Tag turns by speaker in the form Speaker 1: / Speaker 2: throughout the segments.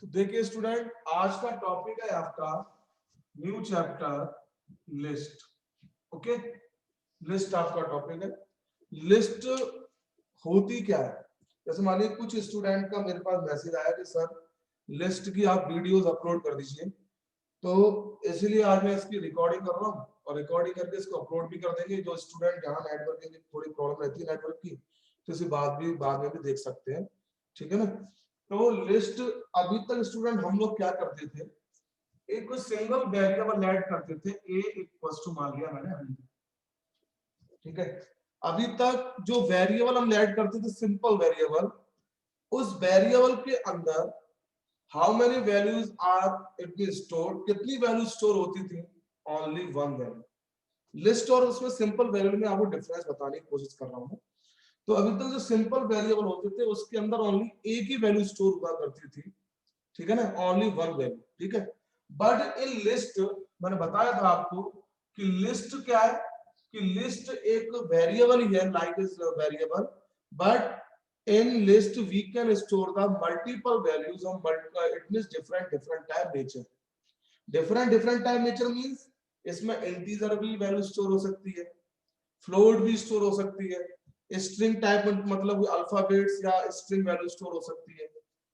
Speaker 1: देखिए स्टूडेंट, आज का टॉपिक है आपका new chapter list. Okay, list आपका टॉपिक है। लिस्ट होती क्या है? जैसे मानिए कुछ स्टूडेंट का मेरे पास मैसेज आया कि सर लिस्ट की आप वीडियोस अपलोड कर दीजिए, तो इसीलिए आज मैं इसकी रिकॉर्डिंग कर रहा हूँ और रिकॉर्डिंग करके इसको अपलोड भी कर देंगे। जो स्टूडेंट जहाँ नेटवर्क की थोड़ी प्रॉब्लम रहती है नेटवर्क की, तो इसी बाद में भी देख सकते हैं। ठीक है ना? तो लिस्ट अभी तक स्टूडेंट हम लोग क्या करते थे, एक सिंगल वेरिएबल ऐड करते थे, ए इक्वल्स टू मान लिया मैंने अभी। ठीक है, अभी तक जो वेरिएबल हम ऐड करते थे सिंपल वेरिएबल, उस वेरिएबल के अंदर how many values are it be stored, कितनी वैल्यू स्टोर होती थी? Only one value. लिस्ट और उसमें सिंपल वेरिएबल में आपको डिफरेंस बताने की कोशिश कर रहा हूँ। तो अभी तक जो सिंपल वेरिएबल होते थे उसके अंदर ओनली एक ही वैल्यू स्टोर हुआ करती थी। ठीक है ना? Only one value. ठीक है, बट इन लिस्ट मैंने बताया था आपको कि लिस्ट क्या है, कि लिस्ट एक वेरिएबल ही है, like is variable, but in list we can store the multiple values of it means different type nature. different type nature means इसमें इंटीजर भी वैल्यू स्टोर हो सकती है, फ्लोट भी स्टोर हो सकती है, स्ट्रिंग टाइप मतलब अल्फाबेट्स या स्ट्रिंग वैल्यू स्टोर हो सकती है।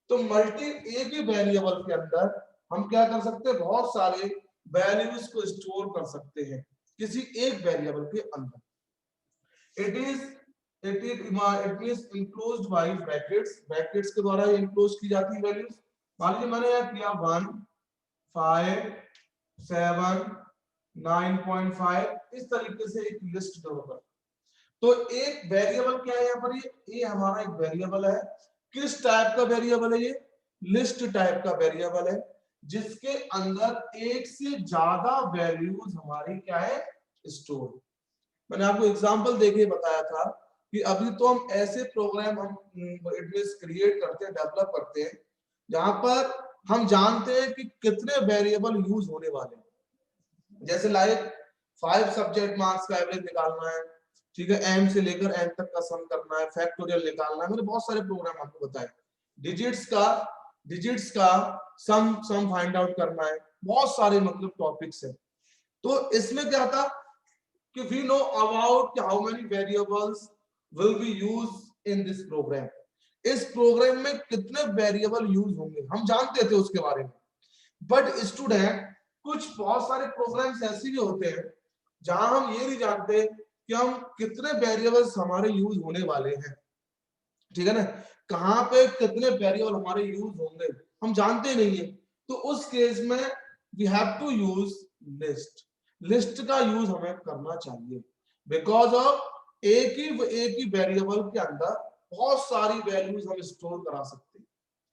Speaker 1: तो मल्टी एक ही वेरिएबल के अंदर हम क्या कर सकते हैं, बहुत सारे वैल्यूज को स्टोर कर सकते हैं किसी एक वेरिएबल के अंदर। It means enclosed bye brackets, brackets के द्वारा ये इनक्लोज की जाती है वैल्यूज। मान लीजिए मैंने यहाँ किया 1 5 7 9.5, इस तरीके से एक लिस्ट ड्रॉ। तो एक वेरिएबल क्या है यहाँ पर, ये हमारा एक वेरिएबल है। किस टाइप का वेरिएबल है ये? लिस्ट टाइप का वेरिएबल है, जिसके अंदर एक से ज्यादा वैल्यूज हमारी क्या है, स्टोर। मैंने आपको एग्जांपल देके बताया था कि अभी तो हम ऐसे प्रोग्राम हम क्रिएट करते हैं, डेवलप करते हैं, जहां पर हम जानते हैं कि कितने वेरिएबल यूज होने वाले हैं। जैसे लाइक 5 सब्जेक्ट मार्क्स का एवरेज निकालना है, ठीक है, एम से लेकर एन तक का सम करना है, फैक्टोरियल निकालना है, मैंने बहुत सारे प्रोग्राम आपको बताए। डिजिट्स का सम फाइंड आउट करना है, बहुत सारे मतलब टॉपिक्स है। तो इसमें क्या था कि we know about how many variables will be used in this program. इस प्रोग्राम में कितने वेरिएबल यूज होंगे हम जानते थे उसके बारे में। बट स्टूडेंट, कुछ बहुत सारे प्रोग्राम्स ऐसे भी होते हैं जहां हम ये नहीं जानते कि हम कितने वेरिएबल्स हमारे यूज होने वाले हैं। ठीक है ना? कहां पे कितने वेरिएबल हमारे यूज होंगे हम जानते नहीं है। तो उस केस में we have to use list. List का यूज हमें करना चाहिए, बिकॉज ऑफ एक ही वेरिएबल के अंदर बहुत सारी वैल्यूज हम स्टोर करा सकते हैं।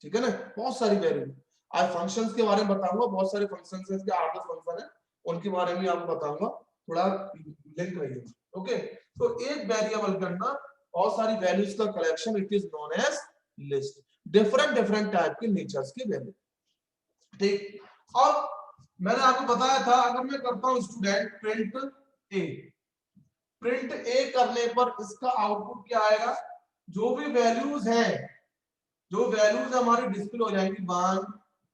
Speaker 1: ठीक है ना? बहुत सारी वैल्यू। आज फंक्शंस के बारे में बताऊंगा, बहुत सारे फंक्शंस हैं, इसके 8-10 फंक्शन है, उनके बारे में आपको बताऊंगा, थोड़ा लिंक रहिएगा। ओके, तो एक वेरिएबल के अंदर बहुत सारी वैल्यूज का collection, it is known as list. Different type के नेचर्स के वैल्यू। ठीक, अब मैंने आपको बताया था अगर मैं करता हूं स्टूडेंट प्रिंट ए करने पर इसका आउटपुट क्या आएगा? जो भी वैल्यूज हैं, जो वैल्यूज हमारी डिस्प्ले हो जाएंगी 1,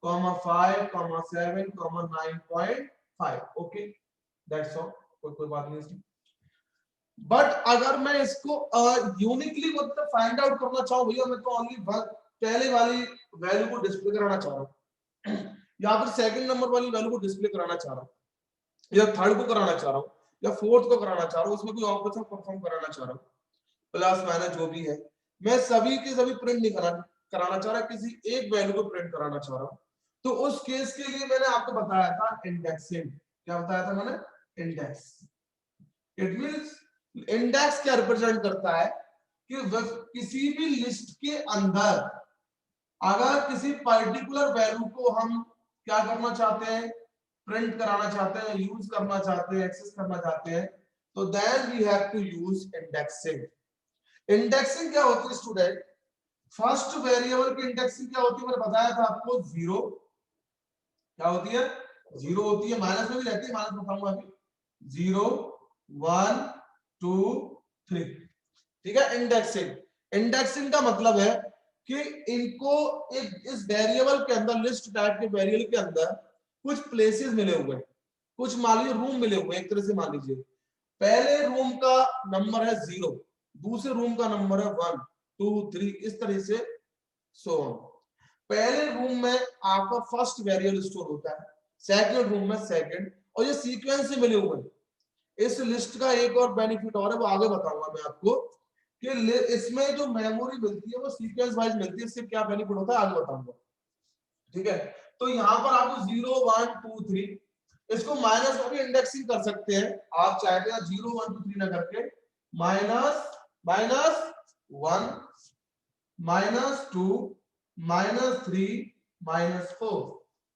Speaker 1: 5, 7, 9.5। ओके, दैट्स ऑल, कोई बात नहीं इसमें। बट अगर मैं इसको यूनिकली मतलब फाइंड आउट करना चाहूं, भैया मैं तो ओनली पहले वाली वैल्यू को डिस्प्ले कराना चाह रहा हूं, या फिर सेकंड नंबर वाली वैल्यू को डिस्प्ले कराना चाह रहा हूं, या थर्ड को कराना चाह रहा हूं, या फोर्थ को कराना चाह रहा हूं, उसमें कोई ऑपरेशन परफॉर्म कराना चाह रहा हूं, प्लस माइनस जो भी है, मैं सभी के सभी प्रिंट नहीं कराना चाह रहा, किसी एक वैल्यू को प्रिंट कराना चाह रहा हूं। तो उस केस के लिए मैंने आपको बताया था इंडेक्सिंग। क्या बताया था मैंने? इंडेक्स। इट मींस इंडेक्स क्या रिप्रेजेंट करता है कि किसी भी लिस्ट के अंदर अगर किसी पर्टिकुलर वैल्यू को हम क्या करना चाहते हैं, प्रिंट कराना चाहते हैं, यूज करना चाहते हैं, एक्सेस करना चाहते हैं, तो then we have to use indexing. Indexing क्या होती है स्टूडेंट? फर्स्ट वेरिएबल की इंडेक्सिंग क्या होती है, मैंने बताया था आपको, जीरो। क्या होती है? जीरो होती है, माइनस में भी रहती है, माइनस बताऊंगा अभी। 0 1 2 3। ठीक है, इंडेक्सिंग। इंडेक्सिंग का मतलब है कि इनको एक इस वेरिएबल के अंदर, लिस्ट टाइप के वेरिएबल के अंदर कुछ प्लेसेस मिले हुए हैं, कुछ मान लीजिए रूम मिले हुए हैं। एक तरह से मान लीजिए पहले रूम का नंबर है 0, दूसरे रूम का नंबर है 1 2 3, इस तरह से सो ऑन। पहले रूम में आपका फर्स्ट वेरिएबल स्टोर होता है, सेकंड रूम में सेकंड, और ये सीक्वेंस से मिले हुए हैं। इस लिस्ट का एक और बेनिफिट और है, वो आगे बताऊंगा मैं आपको कि इसमें जो मेमोरी मिलती है वो सीक्वेंस वाइज मिलती है। इससे क्या बेनिफिट होता है आगे बताऊंगा, ठीक है। तो यहाँ पर आपको 0 1 2 3, इसको माइनस में भी इंडेक्सिंग कर सकते हैं आप चाहते हैं, 0 1 2 3 ना करके माइनस माइनस 1 -2 -3 -4,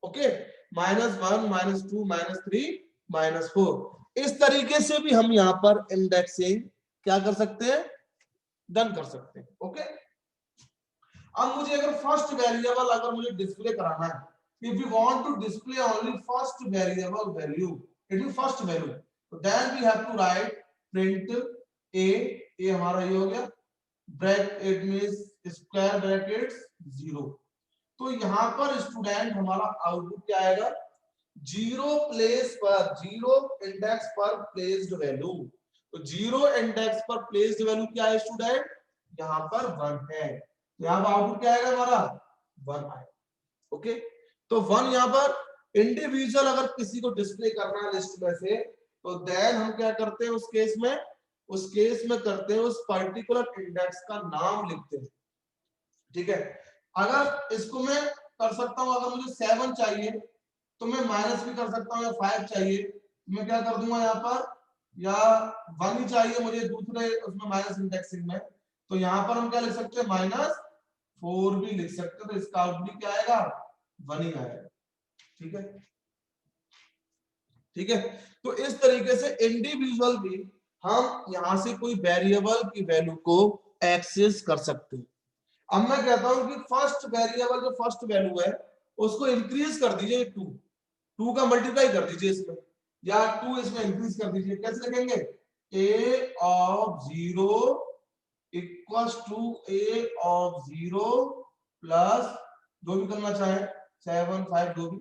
Speaker 1: ओके, -1 -2 -3 -4। इस तरीके से भी हम यहाँ पर इंडेक्सिंग क्या कर सकते हैं, डन कर सकते हैं, ओके। अब मुझे अगर फर्स्ट वेरिएबल अगर मुझे डिस्प्ले कराना है, if you want to display only first variable value, it is first value, so then we have to write print a हमारा ये हो गया, ब्रैकेट में स्क्वायर ब्रैकेट्स 0। तो यहाँ पर स्टूडेंट हमारा आउटपुट क्या आएगा, 0 प्लेस पर, 0 इंडेक्स पर प्लेस्ड वैल्यू। तो 0 इंडेक्स पर प्लेस्ड वैल्यू क्या है स्टूडेंट, यहाँ पर 1 है। यहाँ पर आउटपुट क्या आएगा हमारा, 1 आएगा, ओके। तो 1 यहाँ पर इंडिविजुअल अगर किसी को डिस्प्ले करना है लिस्ट में से, तो देन हम क्या करते हैं उस केस में करते हैं उस पर्टिकुलर इंडेक्स का नाम लिखते हैं, ठीक है। अगर इसको मैं कर सकता हूं, अगर मुझे 7 चाहिए तो मैं माइनस भी कर सकता हूं, या 5 चाहिए मैं क्या कर दूंगा यहाँ पर, या 1 ही चाहिए मुझे दूसरे उसमें माइनस इंडेक्सिंग में, तो यहाँ पर हम क्या लिख सकते हैं, -4 भी लिख सकते हैं। तो इसका आउटपुट क्या आएगा, 1 ही आएगा, ठीक है, ठीक है। तो इस तरीके से इंडिविजुअल भी हम यहां से कोई वेरिएबल की वैल्यू को एक्सेस कर सकते हैं। अब मैं कहता हूं कि फर्स्ट वेरिएबल जो फर्स्ट वैल्यू है उसको इंक्रीज कर दीजिए, 2 का मल्टीप्लाई कर दीजिए इसमें, या 2 इसमें इंक्रीज कर दीजिए। कैसे लिखेंगे, a of 0 equals to a of 0 plus जो भी करना चाहे 7 5 जो भी,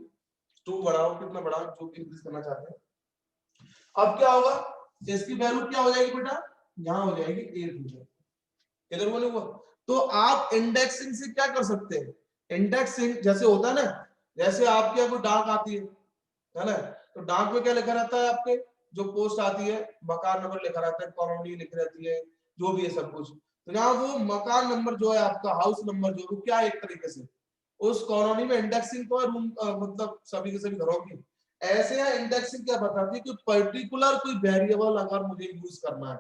Speaker 1: 2 बढ़ाओ कितना बढ़ाओ, जो भी इंक्रीज करना चाहते हैं। अब क्या होगा, इसकी वैल्यू क्या हो जाएगी बेटा, यहाँ हो जाएगी 8 हो जाएगी, इधर वो नहीं हुआ। तो आप इंडेक्सिंग से क्या कर सकते हैं, इंडेक्सिंग जैसे होता है ना, जैसे आपके कोई डाक आती है ना, तो डाक में क्या लिखा रहता है, आपके जो पोस्ट आती है मकान नंबर लिखा रहता है, कॉलोनी लिखी रहती है, जो भी है सब कुछ। तो यहाँ वो मकान नंबर जो है आपका, हाउस नंबर जो है क्या, एक तरीके से उस कॉलोनी में इंडेक्सिंग तो है रूम मतलब सभी के सभी घरों की। ऐसे है इंडेक्सिंग क्या बताती है कि पर्टिकुलर कोई वेरिएबल अगर मुझे यूज करना है,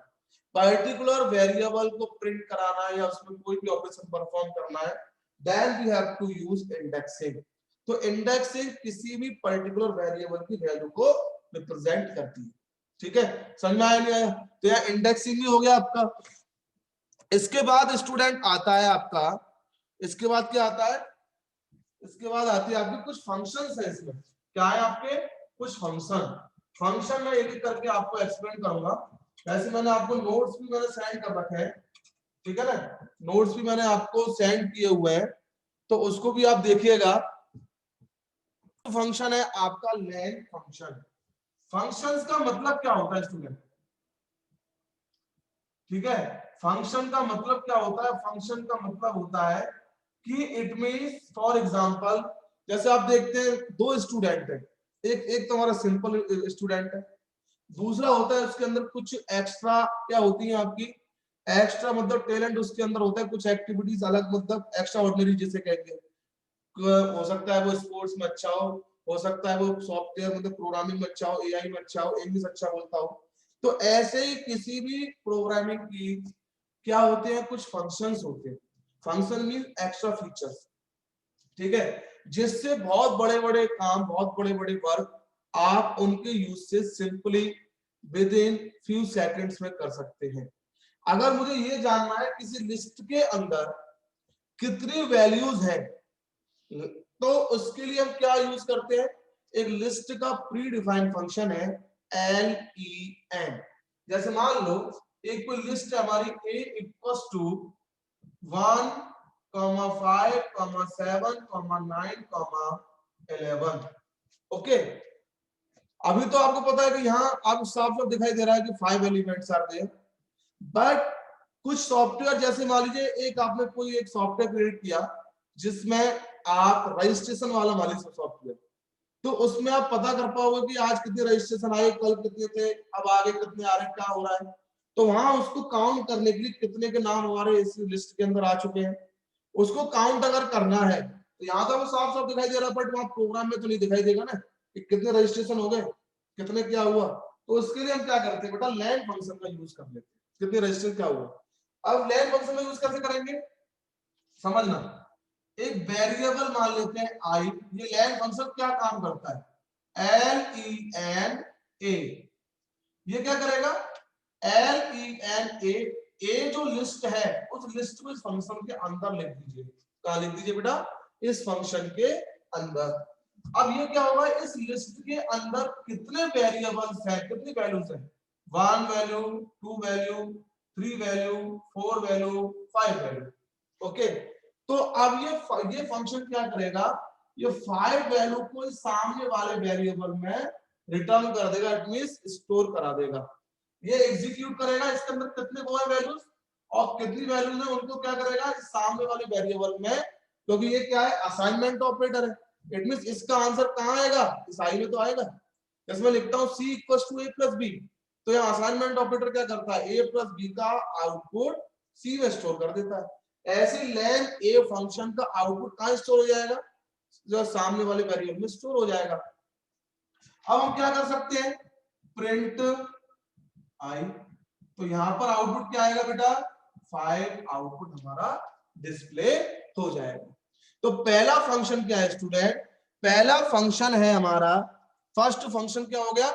Speaker 1: पर्टिकुलर वेरिएबल को प्रिंट कराना है या उसमें कोई भी ऑपरेशन परफॉर्म करना है, then we have to use indexing. तो इंडेक्सिंग किसी भी पर्टिकुलर वेरिएबल की वैल्यू को रिप्रेजेंट करती है, ठीक है। समझ में आया नहीं आया, तो यह इंडेक्सिंग ही हो गया आपका। इसके बाद स्टूडेंट आता है आपका, इसके बाद क्या आता है, इसके बाद आती है आपकी कुछ फंक्शंस है। इसमें क्या है आपके, कुछ फंक्शन मैं एक एक करके आपको एक्सप्लेन करूंगा। वैसे मैंने आपको नोट्स भी मैंने सेंड कर रखे हैं, ठीक है ना, नोट्स भी मैंने आपको सेंड किए हुए हैं, तो उसको भी आप देखिएगा। फंक्शन है आपका लेन फंक्शन। फंक्शंस का मतलब क्या होता है स्टूडेंट, ठीक है, फंक्शन का मतलब क्या होता है, फंक्शन का मतलब होता है कि इट मींस फॉर एग्जांपल, जैसे आप देखते हैं 2 स्टूडेंट है, एक तो हमारा सिंपल स्टूडेंट है, दूसरा होता है उसके अंदर कुछ एक्स्ट्रा क्या होती है आपकी, एक्स्ट्रा मतलब टैलेंट उसके अंदर होता है, कुछ एक्टिविटीज अलग मतलब एक्स्ट्रा ऑर्डिनरी जिसे कहेंगे। हो सकता है वो स्पोर्ट्स में अच्छा हो सकता है वो सॉफ्टवेयर मतलब प्रोग्रामिंग में अच्छा हो, एआई में अच्छा हो, इंग्लिश अच्छा बोलता हो। तो ऐसे ही किसी भी प्रोग्रामिंग की क्या होते हैं, कुछ फंक्शंस होते हैं। फंक्शन मीन एक्स्ट्रा फीचर्स, ठीक है, जिससे बहुत बड़े बड़े काम, बहुत बड़े बड़े वर्क आप उनके यूज से simply with in few seconds में कर सकते हैं। अगर मुझे ये जानना है किसी लिस्ट के अंदर कितनी वैल्यूज हैं, तो उसके लिए हम क्या यूज करते हैं, एक लिस्ट का प्री डिफाइंड फंक्शन है len। जैसे मान लो एक कोई लिस्ट है हमारी a इक्वल्स टू 1 5, 7, 9, 11। ओके, अभी तो आपको पता है कि यहाँ आपको साफ साफ दिखाई दे रहा है कि 5 एलिमेंट्स आर देयर, बट कुछ सॉफ्टवेयर जैसे मान लीजिए एक आपने कोई एक सॉफ्टवेयर क्रिएट किया जिसमें आप रजिस्ट्रेशन वाला मान लीजिए सॉफ्टवेयर, तो उसमें आप पता कर पाओगे कि आज कितने रजिस्ट्रेशन आए, कल कितने थे, अब आगे कितने आ रहे हैं, क्या हो रहा है। तो वहां उसको काउंट करने के लिए कितने के नाम हमारे इस लिस्ट के अंदर आ चुके हैं, उसको काउंट अगर करना है तो यहाँ तो साफ साफ दिखाई दे रहा है, बट वहां प्रोग्राम में तो नहीं दिखाई देगा ना कि कितने रजिस्ट्रेशन हो गए, कितने क्या हुआ। तो उसके लिए हम क्या करते हैं बेटा, लैन फंक्शन का यूज कर लेते हैं, कितने रजिस्ट्रेशन क्या हुआ। अब लैन फंक्शन का यूज कैसे करेंगे समझना, एक वेरिएबल मान लेते हैं आई, ये लैन फंक्शन क्या काम करता है, LEN A, ये क्या करेगा, LEN A जो लिस्ट है उस लिस्ट को इस फंक्शन के अंदर लिख दीजिए, कहा लिख दीजिए बेटा, इस फंक्शन के अंदर। अब ये क्या होगा, इस लिस्ट के अंदर कितने वेरिएबल्स हैं, कितनी वैल्यूज हैं, 1 value, 2 value, 3 value, 4 value, 5 value. Okay, तो अब ये फंक्शन क्या करेगा, ये 5 वैल्यू को इस सामने वाले वेरिएबल में रिटर्न कर देगा, इट मींस स्टोर करा देगा। ये एग्जीक्यूट करेगा, इसके अंदर कितने वो है वैल्यूज और कितनी वैल्यूज है उनको क्या करेगा इस सामने वाले वेरिएबल में, क्योंकि ये क्या है असाइनमेंट ऑपरेटर है, इट मींस इसका आंसर कहां आएगा, इस आई में तो आएगा। इसमें लिखता हूं C = A + B, तो यहाँ असाइनमेंट ऑपरेटर क्या करता है, A + B का आउटपुट C में स्टोर कर देता है। ऐसे लेन ए फंक्शन का आउटपुट कहां स्टोर हो जाएगा, जो सामने वाले वेरिएबल में स्टोर हो जाएगा। अब हम क्या कर सकते हैं, प्रिंट आई, तो यहां पर आउटपुट क्या आएगा बेटा, 5 आउटपुट हमारा डिस्प्ले हो जाएगा। तो पहला फंक्शन क्या है स्टूडेंट, पहला फंक्शन है हमारा, फर्स्ट फंक्शन क्या हो गया,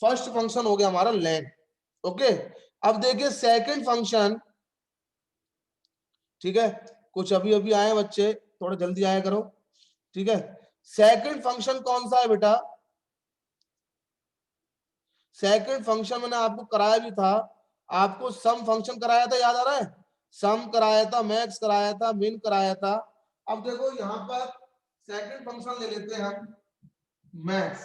Speaker 1: फर्स्ट फंक्शन हो गया हमारा लेन। ओके, अब देखिए सेकंड फंक्शन, ठीक है, कुछ अभी अभी आए बच्चे, थोड़ा जल्दी आया करो, ठीक है। सेकंड फंक्शन कौन सा है बेटा, सेकंड फंक्शन मैंने आपको कराया भी था, आपको सम फंक्शन कराया था, याद आ रहा है, सम कराया था, मैक्स कराया था, मिन कराया था। अब देखो यहां पर सेकंड फंक्शन ले लेते हैं हम, मैक्स,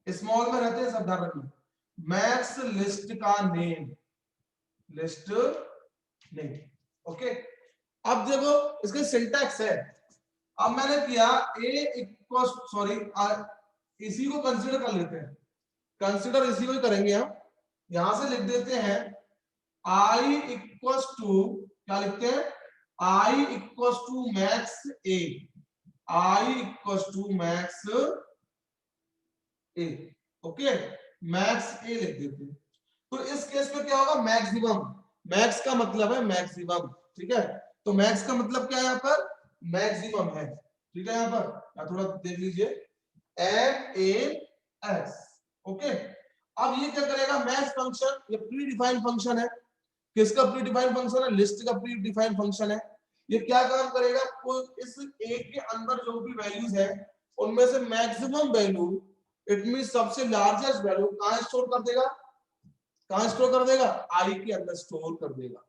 Speaker 1: स्मॉल में रहते हैं सब ध्यान रखना, मैक्स लिस्ट का नेम, लिस्ट नेम। ओके, अब देखो इसका सिंटैक्स है, अब मैंने किया इसी को कंसीडर कर लेते हैं, कंसीडर इसी को ही करेंगे हम, यहां से लिख देते हैं I इक्वल्स टू, क्या लिखते हैं, I equals to max A, I equals to max A. Okay, max A लिख देते हैं। तो इस केस में क्या होगा, मैक्सिमम, मैक्स का मतलब है मैक्सिमम, ठीक है, तो मैक्स का मतलब क्या है यहाँ पर, मैक्सिमम है, ठीक है। यहाँ पर थोड़ा देख लीजिए, MAX। ओके, अब ये क्या करेगा, मैक्स फंक्शन ये प्री डिफाइंड फंक्शन है, किसका प्री डिफाइंड फंक्शन है, लिस्ट का प्री डिफाइंड फंक्शन है। ये क्या काम करेगा, कोई इस एक के अंदर जो भी वैल्यूज है उनमें से मैक्सिमम वैल्यू, इट मीन सबसे लार्जेस्ट वैल्यू कहां स्टोर कर देगा, कहां स्टोर कर देगा, आई के अंदर स्टोर कर देगा।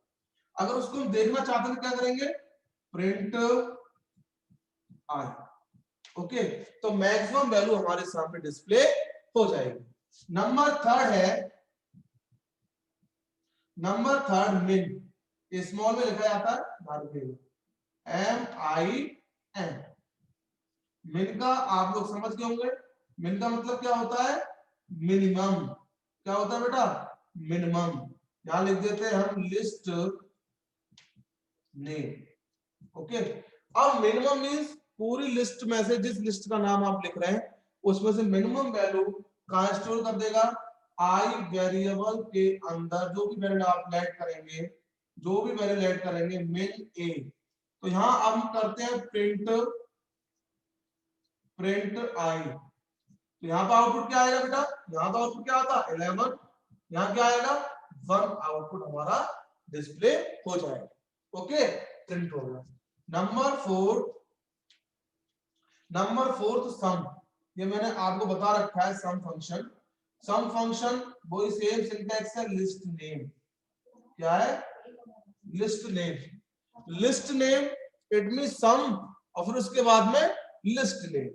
Speaker 1: अगर उसको हम देखना चाहते हैं क्या करेंगे, प्रिंट आई। ओके, तो मैक्सिमम वैल्यू हमारे सामने डिस्प्ले हो जाएगी। नंबर थर्ड है, नंबर थर्ड मिन, स्मॉल में लिखा जाता है MIN। मिन का आप लोग समझ गए होंगे, मिन का मतलब क्या होता है, मिनिमम, क्या होता है बेटा, मिनिमम। यहां लिख देते हैं हम लिस्ट नेम। ओके, अब मिनिमम मींस पूरी लिस्ट में से जिस लिस्ट का नाम आप लिख रहे हैं उसमें से मिनिमम वैल्यू कहां स्टोर कर देगा, आई वेरिएबल के अंदर जो भी वैल्यू आप ऐड करेंगे, जो भी वैल्यू ऐड करेंगे मिन ए। तो यहां अब हम करते हैं प्रिंट, प्रिंट आई, तो यहाँ पर आउटपुट क्या आएगा बेटा, यहाँ तो आउटपुट क्या आता है 11, यहाँ क्या आएगा 1 आउटपुट हमारा डिस्प्ले हो जाएगा। ओके, प्रिंट हो गया। नंबर फोर्थ सम, ये मैंने आपको बता रखा है सम फंक्शन, सम फंक्शन वही सेम सिंटैक्स है, लिस्ट नेम, क्या है, list name. List name it mean sum और फिर उसके बाद में लिस्ट नेम।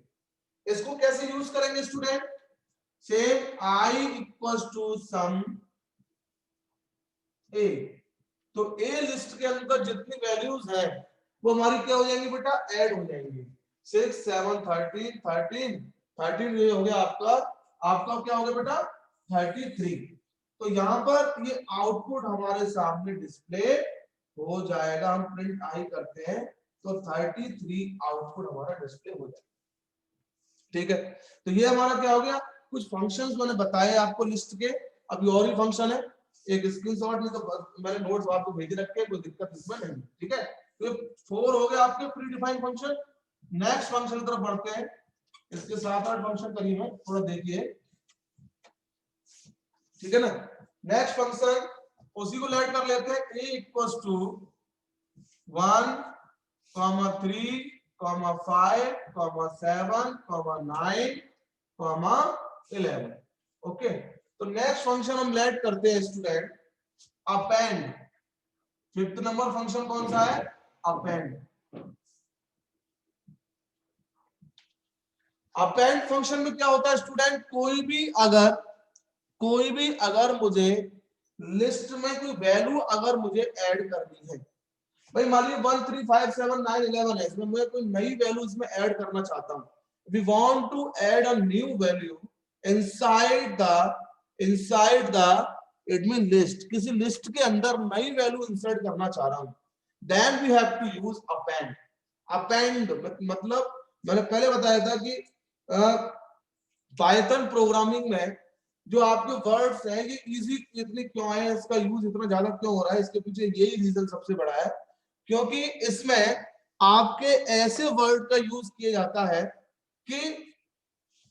Speaker 1: इसको कैसे यूज करेंगे student? Same I equals to sum A. तो ए लिस्ट के अंदर जितनी वैल्यूज हैं वो हमारी क्या हो जाएंगी बेटा? ऐड हो जाएंगी। 6 7 13 13 13 ये हो गया आपका, आपका क्या हो गया बेटा? 33। तो यहाँ पर ये आउटपुट हमारे सामने डिस्प्ले हो जाएगा। हम प्रिंट आई करते हैं तो 33 आउटपुट हमारा डिस्प्ले हो जाएगा। ठीक है, तो ये हमारा क्या हो गया? कुछ फंक्शंस मैंने बताए आपको लिस्ट के, अभी और भी फंक्शन है, एक स्क्रीनशॉट में तो मैंने नोट्स आपको भेज रखे, कोई दिक्कत इसमें नहीं। ठीक है, तो 4 हो गए आपके pre defined function. Next function की तरफ बढ़ते हैं। इसके 7-8 फंक्शन करीब है, थोड़ा देखिए। ठीक है ना, नेक्स्ट फंक्शन उसी को लेट कर लेते हैं। a equals to 1, 3, 5, 7, 9, 11। ओके, तो नेक्स्ट फंक्शन हम लेट करते हैं student append. 5th number function कौन सा है? अपेंड। अपेंड फंक्शन में क्या होता है स्टूडेंट? कोई भी अगर मुझे लिस्ट में कोई वैल्यू अगर मुझे ऐड करनी है, भाई मान लीजिए 1 3 5 7 9 11 है, इसमें मैं कोई नई वैल्यू इसमें ऐड करना चाहता हूं। We want to add a new value inside the it mean list, किसी लिस्ट के अंदर नई वैल्यू इंसर्ट करना चाह रहा हूं, then we have to use append. Append मतलब मैंने पहले बताया था कि पाइथन प्रोग्रामिंग में जो आपके वर्ड्स हैं ये इजी इतने क्यों है, इसका यूज इतना ज्यादा क्यों हो रहा है, इसके पीछे यही रीजन सबसे बड़ा है, क्योंकि इसमें आपके ऐसे वर्ड का यूज किया जाता है कि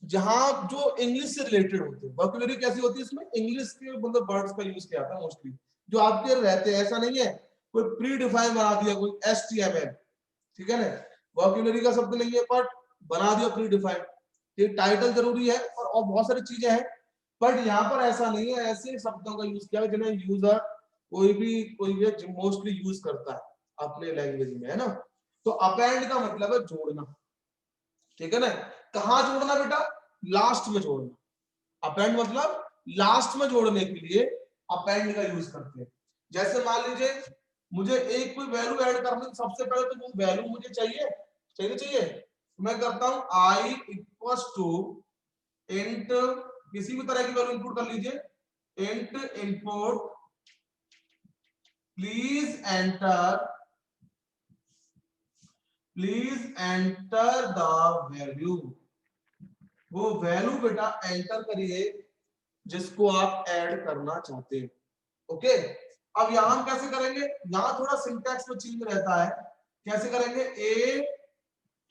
Speaker 1: जहां जो इंग्लिश से रिलेटेड होते हैं। वोकैबुलरी कैसी होती है इसमें? इंग्लिश के मतलब वर्ड्स का यूज किया जाता है मोस्टली, जो आपके रहते हैं। ऐसा नहीं है कोई प्री डिफाइन बना दिया, कोई HTML, ठीक है ना, वोकैबुलरी का शब्द नहीं है बट बना दिया प्री डिफाइन। ये टाइटल जरूरी है और बहुत सारी चीजें हैं, बट यहाँ पर ऐसा नहीं है। ऐसे शब्दों का यूज किया जिन्हें यूजर कोई भी मोस्टली यूज करता है अपने लैंग्वेज में, है ना। तो अपेंड का मतलब है जोड़ना। ठीक है ना, कहाँ जोड़ना बेटा? लास्ट में जोड़ना। अपेंड मतलब लास्ट में जोड़ने के लिए अपेंड का यूज करते हैं। जैसे मान लीजिए मुझे एक कोई वैल्यू ऐड करनी, सबसे पहले तो वो वैल्यू मुझे चाहिए। तो मैं करता हूं आई इक्वल्स टू इंट, किसी भी तरह की वैल्यू इनपुट कर लीजिए। Int input please enter the value. वो वैल्यू बेटा एंटर करिए जिसको आप ऐड करना चाहते हैं। ओके, अब यहां हम कैसे करेंगे? यहां थोड़ा सिंटैक्स में चेंज रहता है। कैसे करेंगे? ए,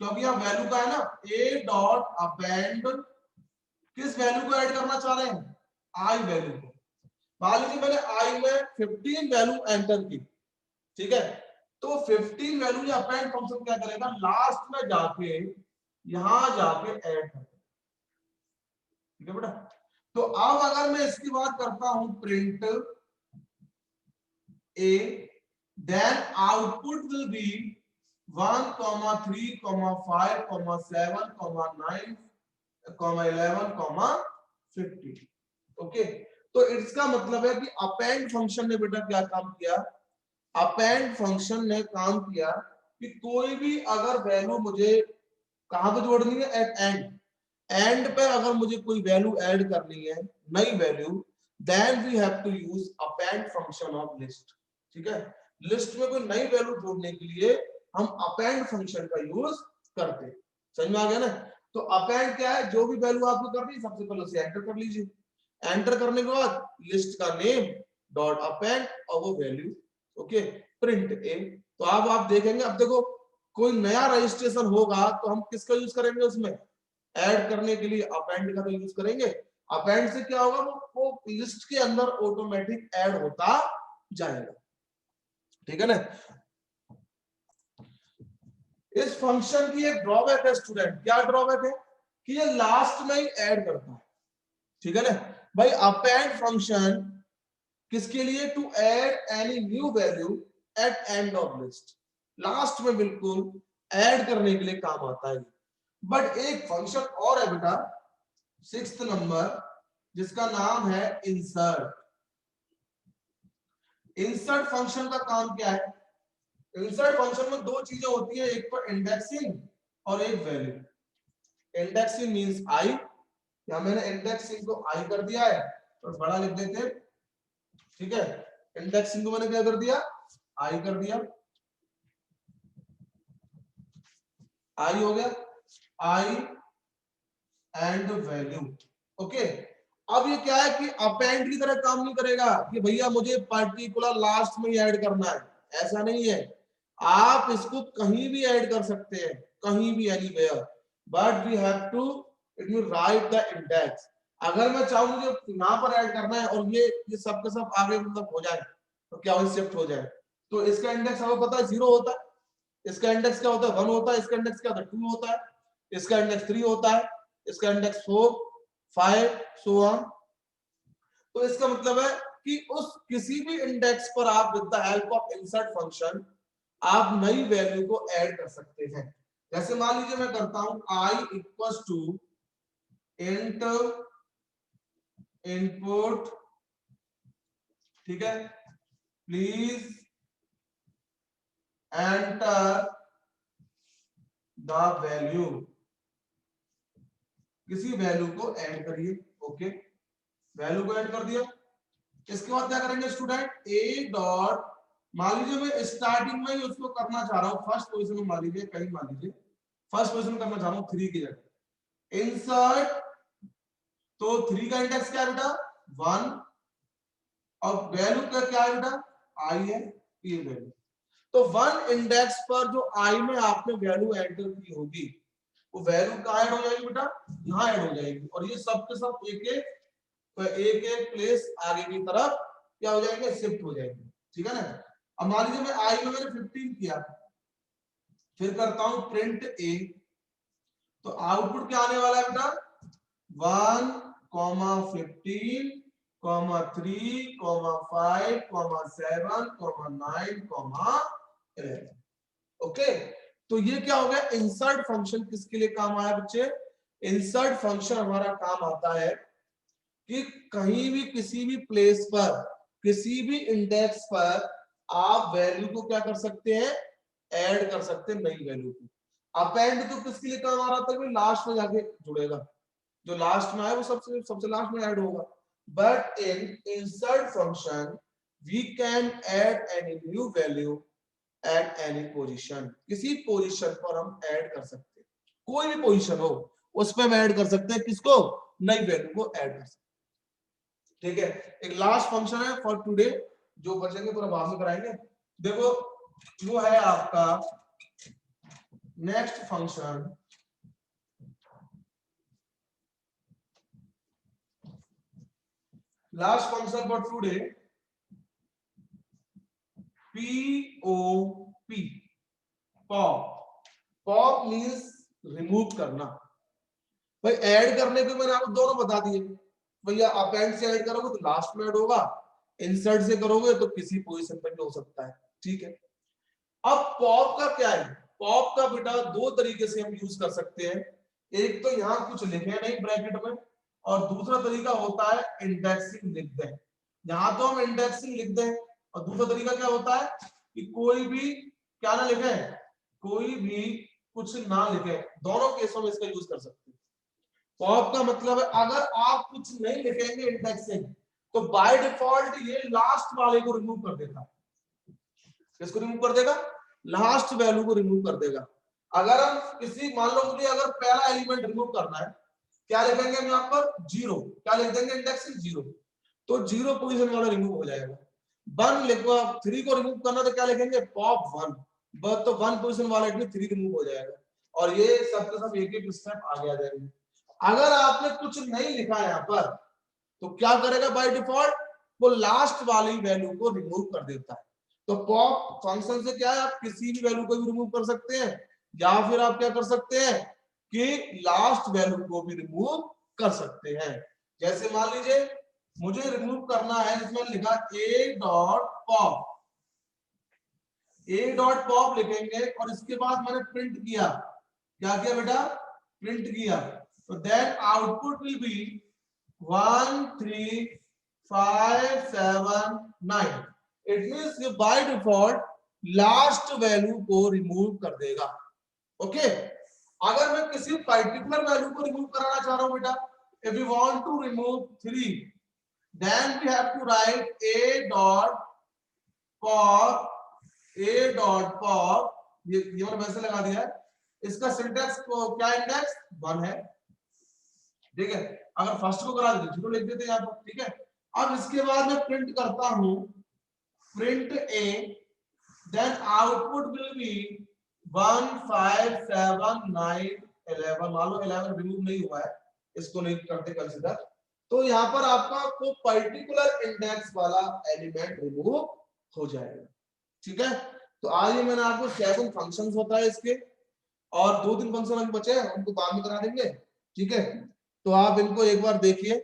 Speaker 1: क्योंकि यहां वैल्यू का है ना, ए डॉट अपेंड, किस वैल्यू को ऐड करना चाह रहे हैं? आई वैल्यू को। मान लीजिए मैंने आई में 15 वैल्यू एंटर की, ठीक है, तो 15 वैल्यू ये अपेंड फंक्शन क्या करेगा? लास्ट में जाके यहां जाके ऐड करेगा। ठीक है बेटा, तो अब अगर मैं इसकी बात करता हूं print A, then output will be 1, 3, 5, 7, 9, 11, 50। Okay, तो इसका मतलब है कि अपेंड फंक्शन ने बेटा क्या काम किया? अपेंड फंक्शन ने काम किया कि कोई भी अगर वैल्यू मुझे कहां पे जोड़नी है? एट एंड पे अगर मुझे कोई वैल्यू ऐड करनी है, नई value, then we have to use append function of list. ठीक है, लिस्ट में कोई नई वैल्यू जोड़ने के लिए हम अपेंड फंक्शन का यूज करते हैं। समझ में आ गया ना? तो अपेंड क्या है? जो भी वैल्यू आपको करनी है सबसे पहले उसे एंटर कर लीजिए। एंटर करने के बाद लिस्ट का नेम डॉट अपेंड और वो वैल्यू, ओके, प्रिंट ए। तो अब आप देखेंगे, अब देखो कोई नया रजिस्ट्रेशन होगा तो हम किसका यूज करेंगे? उसमें ऐड करने के लिए अपेंड का तो यूज करेंगे। अपेंड से क्या होगा? वो लिस्ट के अंदर ऑटोमेटिक ऐड होता जाएगा। ठीक है ना? इस फंक्शन की एक ड्रॉबैक है स्टूडेंट। क्या ड्रॉबैक है? कि ये लास्ट में ही ऐड करता है। ठीक है ना भाई? अपेंड फंक्शन किसके लिए? To add any new value at end of list. Last में बिल्कुल ऐड करने के लिए काम आता है। बट एक फंक्शन और है बेटा 6th नंबर, जिसका नाम है इंसर्ट। इंसर्ट फंक्शन का काम क्या है? इंसर्ट फंक्शन में दो चीजें होती है, एक तो इंडेक्सिंग और एक वैल्यू। इंडेक्सिंग मींस आई, यहां मैंने इंडेक्सिंग को आई कर दिया है और बड़ा लिख देते, ठीक है। इंडेक्सिंग को मैंने क्या कर दिया? आई कर दिया, आई हो गया, आई एंड वैल्यू। ओके, अब ये क्या है कि अपेंड की तरह काम नहीं करेगा कि भैया मुझे पर्टिकुलर लास्ट में ही ऐड करना है, ऐसा नहीं है। आप इसको कहीं भी ऐड कर सकते हैं, कहीं भी, anywhere, but we have to it mean write the index. अगर मैं चाहूं मुझे यहां पर ऐड करना है और ये सब के सब आगे मतलब हो जाए, तो क्या हो, शिफ्ट हो जाए, तो इसका इंडेक्स आपको पता है 0 होता है, इसका इंडेक्स क्या होता है 1 होता है, इसका इंडेक्स क्या होता है 2 होता है, इसका इंडेक्स 3 होता है, इसका इंडेक्स 4 5 सो ऑन। तो इसका मतलब है कि उस किसी भी इंडेक्स पर आप with the help of insert function आप नई वैल्यू को ऐड कर सकते हैं। जैसे मान लीजिए मैं करता हूं i equals to int input, ठीक है, प्लीज एंटर द वैल्यू, किसी वैल्यू को ऐड करिए। ओके, वैल्यू को ऐड कर दिया। इसके बाद क्या करेंगे स्टूडेंट, ए डॉट, मान लीजिए मैं स्टार्टिंग में ही उसको करना चाह रहा हूं फर्स्ट पोजीशन में, मान लीजिए कहीं, मान लीजिए फर्स्ट पोजीशन में करना चाह रहा हूं 3 की जगह इंसर्ट, तो 3 का इंडेक्स क्या है बेटा 1, और वैल्यू का क्या है बेटा आई है, ये वैल्यू। तो 1 इंडेक्स पर जो आई में आपने वैल्यू एंटर की होगी, वो वैल्यू कहां ऐड हो जाएगी बेटा, यहां ऐड हो जाएगी, और ये सब के सब एक एक, तो एक एक प्लेस आगे की तरफ क्या हो जाएंगे, शिफ्ट हो जाएंगे, ठीक है ना। अब मान लीजिए मैं आई में मैंने 15 किया, फिर करता हूं प्रिंट ए, तो आउटपुट क्या आने वाला है बेटा 1, 15, 3, 5, 7, 9, 11। ओके, तो ये क्या हो गया, इंसर्ट फंक्शन किसके लिए काम आया बच्चे? इंसर्ट फंक्शन हमारा काम आता है कि कहीं भी किसी भी प्लेस पर, किसी भी इंडेक्स पर आप वैल्यू को क्या कर सकते हैं, ऐड कर सकते हैं, नई वैल्यू को। अपेंड तो किसके लिए काम आ रहा था, लास्ट में जाके जुड़ेगा, जो लास्ट में आए वो सबसे सबसे लास्ट में ऐड होगा। But in insert function we can add any new value at any position, किसी पोजीशन पर हम ऐड कर सकते हैं, कोई भी पोजीशन हो उस पर हम ऐड कर सकते हैं, किसको, नई वैल्यू को ऐड कर सकते हैं, ठीक है। एक लास्ट फंक्शन है फॉर टुडे, जो बचेंगे पूरा बाद में कराएंगे। देखो वो है आपका next function, last function for today, POP, pop. Pop means remove करना। भाई ऐड करने को मैंने आपको दोनों बता दिए, भैया अपेंड से ऐड करोगे तो लास्ट में ऐड होगा, इंसर्ट से करोगे तो किसी पोजीशन पर भी हो सकता है, ठीक है। अब पॉप का क्या है, पॉप का बेटा दो तरीके से हम यूज कर सकते हैं, एक तो यहां कुछ लिखे नहीं ब्रैकेट में, और दूसरा तरीका होता है इंडेक्सिंग लिख दें। यहां तो हम इंडेक्सिंग लिख दें, और दूसरा तरीका क्या होता है कि कोई भी क्या ना लिखे, कोई भी कुछ ना लिखे, दोनों केसों में इसका यूज कर सकते हैं। पॉप का मतलब है अगर आप कुछ नहीं लिखेंगे इंडेक्सिंग, तो बाय डिफॉल्ट ये लास्ट वाले को रिमूव कर देता है। किसको रिमूव कर देगा, लास्ट वैल्यू को रिमूव कर देगा। अगर हम किसी, मान लो मुझे अगर पहला एलिमेंट रिमूव करना है, क्या लिखेंगे हम यहाँ पर 0, क्या लिख देंगे इंडेक्सिंग 0, तो 0 पोजीशन वाला रिमूव हो जाएगा। 1 लिखो, 3 को रिमूव करना तो क्या लिखेंगे पॉप 1, बस तो 1 पोजीशन वाला इसमें 3 रिमूव हो जाएगा, और ये सब के सब एक एक स्टेप आगे आ जाएंगे। अगर आपने कुछ नहीं लिखा यहाँ पर, तो क्या करेगा बाय डिफॉल्ट, वो लास्ट वाली वैल्यू को रिमूव कर देता है। तो पॉप फंक्शन से क्या है, आप किसी भी वैल्यू को भी रिमूव कर सकते हैं, या फिर आप क्या कर सकते हैं कि लास्ट वैल्यू को भी रिमूव कर सकते हैं। जैसे मान लीजिए मुझे रिमूव करना है, जिसमें लिखा a dot pop, A dot pop लिखेंगे और इसके बाद मैंने प्रिंट किया, क्या किया बेटा, प्रिंट किया, तो then output will be 1 3 5 7 9। It means ये बाय डिफॉल्ट लास्ट वैल्यू को रिमूव कर देगा। ओके, अगर मैं किसी पर्टिकुलर वैल्यू को रिमूव कराना चाह रहा हूं बेटा, if you want to remove 3 then we have to write a dot pop, ये मैंने वैसे लगा दिया है, इसका सिंटैक्स को क्या इंडेक्स 1 है, ठीक है। अगर फर्स्ट को करा देते 0 लिख देते यहाँ पर, ठीक है। अब इसके बाद मैं प्रिंट करता हूं, print a, then output will be 1 5 7 9 11। मान लो 11 रिमूव नहीं हुआ है, इसको नहीं करते कंसीडर, तो यहाँ पर आपका को पर्टिकुलर इंडेक्स वाला एलिमेंट रिमूव हो जाएगा, ठीक है। तो आज ये मैंने आपको 7 फंक्शंस होता है इसके, और 2-3 फंक्शन अभी बचे हैं, उनको बाद में करा देंगे, ठीक है। तो आप इनको एक बार देखिए,